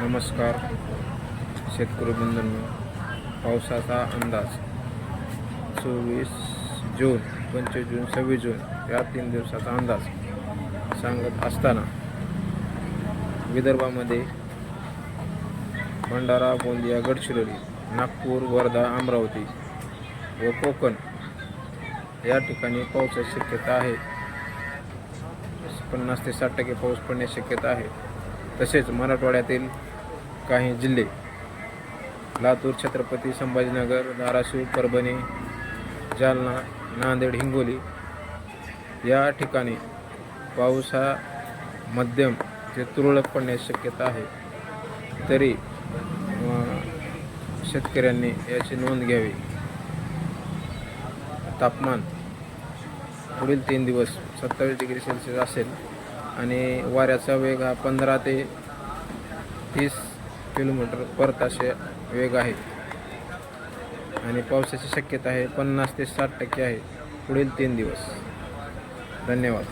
नमस्कार शेतकरी बंधूंनो, पावसाचा अंदाज 24 जून, 25 जून, 26 जून या 3 दिवसाचा अंदाज सांगत असताना विदर्भामध्ये भंडारा, गोंदिया, गडचिरोली, नागपूर, वर्धा, अमरावती व कोकण या ठिकाणी पावसाची शक्यता आहे. 50 ते 60% पाऊस पडण्याची शक्यता आहे. तसेच मराठवाड्यातील काही जिल्हे लातूर, छत्रपती संभाजीनगर, धाराशिव, परभणी, जालना, नांदेड, हिंगोली या ठिकाणी पाऊस हा मध्यम ते तुरळक पडण्याची शक्यता आहे. तरी शेतकऱ्यांनी याची नोंद घ्यावी. तापमान पुढील 3 दिवस 27 डिग्री सेल्सिअस असेल आणि वाऱ्याचा वेग हा 15 ते 30 किलोमीटर पर तास वेग आहे आणि पावसाची शक्यता आहे 50 ते 60% आहे पुढील 3 दिवस. धन्यवाद.